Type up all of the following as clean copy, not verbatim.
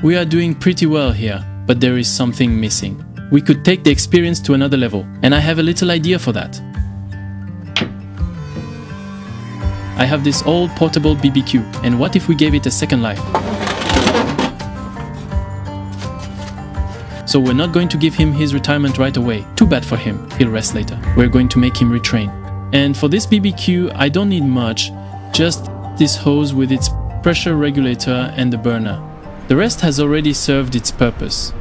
We are doing pretty well here, but there is something missing. We could take the experience to another level, and I have a little idea for that. I have this old portable BBQ, and what if we gave it a second life? So we're not going to give him his retirement right away. Too bad for him, he'll rest later. We're going to make him retrain. And for this BBQ, I don't need much, just this hose with its pressure regulator and the burner. The rest has already served its purpose.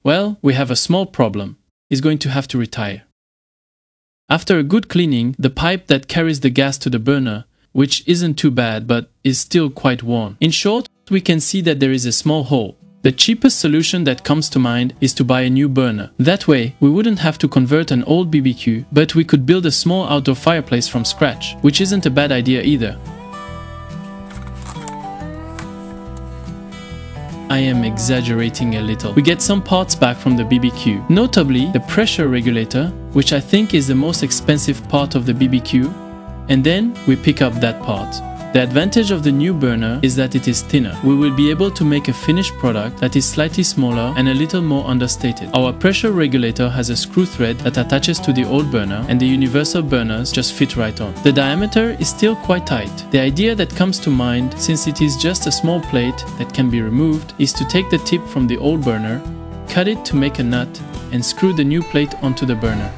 Well, we have a small problem. He's going to have to retire. After a good cleaning, the pipe that carries the gas to the burner, which isn't too bad but is still quite worn. In short, we can see that there is a small hole. The cheapest solution that comes to mind is to buy a new burner. That way, we wouldn't have to convert an old BBQ, but we could build a small outdoor fireplace from scratch, which isn't a bad idea either. I am exaggerating a little. We get some parts back from the BBQ, notably the pressure regulator, which I think is the most expensive part of the BBQ, and then we pick up that part. The advantage of the new burner is that it is thinner. We will be able to make a finished product that is slightly smaller and a little more understated. Our pressure regulator has a screw thread that attaches to the old burner, and the universal burners just fit right on. The diameter is still quite tight. The idea that comes to mind, since it is just a small plate that can be removed, is to take the tip from the old burner, cut it to make a nut, and screw the new plate onto the burner.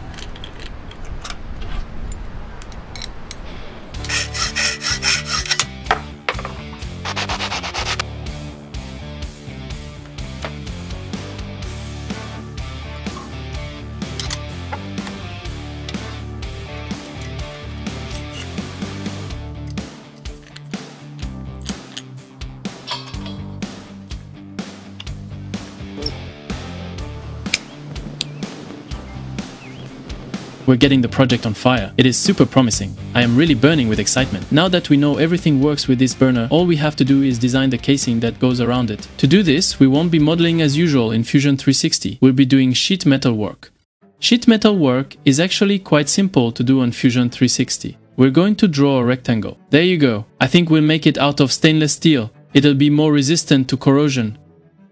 We're getting the project on fire. It is super promising. I am really burning with excitement. Now that we know everything works with this burner, all we have to do is design the casing that goes around it. To do this, we won't be modeling as usual in Fusion 360. We'll be doing sheet metal work. Sheet metal work is actually quite simple to do on Fusion 360. We're going to draw a rectangle. There you go. I think we'll make it out of stainless steel. It'll be more resistant to corrosion.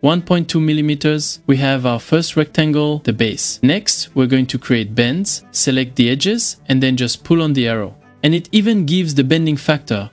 1.2 millimeters, we have our first rectangle, the base. Next, we're going to create bends, select the edges, and then just pull on the arrow. And it even gives the bending factor.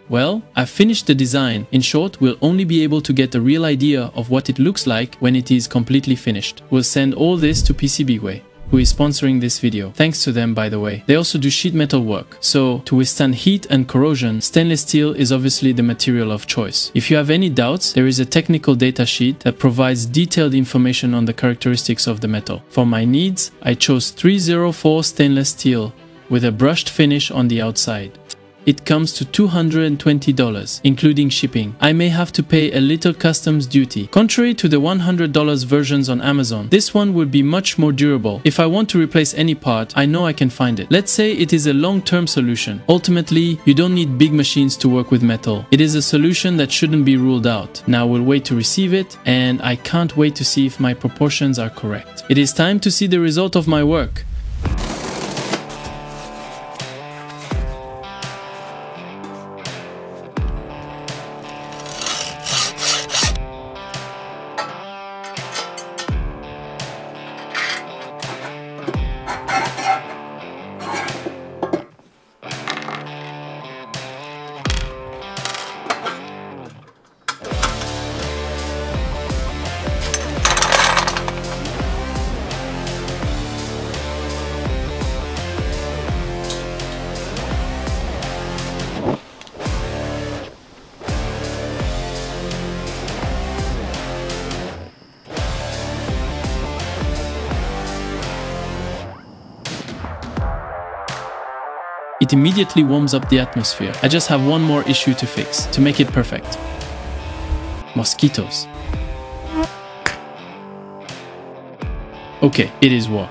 Well, I've finished the design. In short, we'll only be able to get a real idea of what it looks like when it is completely finished. We'll send all this to PCBWay, who is sponsoring this video. Thanks to them, by the way. They also do sheet metal work. So, to withstand heat and corrosion, stainless steel is obviously the material of choice. If you have any doubts, there is a technical data sheet that provides detailed information on the characteristics of the metal. For my needs, I chose 304 stainless steel with a brushed finish on the outside. It comes to $220, including shipping. I may have to pay a little customs duty. Contrary to the $100 versions on Amazon, this one will be much more durable. If I want to replace any part, I know I can find it. Let's say it is a long-term solution. Ultimately, you don't need big machines to work with metal. It is a solution that shouldn't be ruled out. Now we'll wait to receive it, and I can't wait to see if my proportions are correct. It is time to see the result of my work. It immediately warms up the atmosphere. I just have one more issue to fix, to make it perfect. Mosquitoes. Okay, it is war.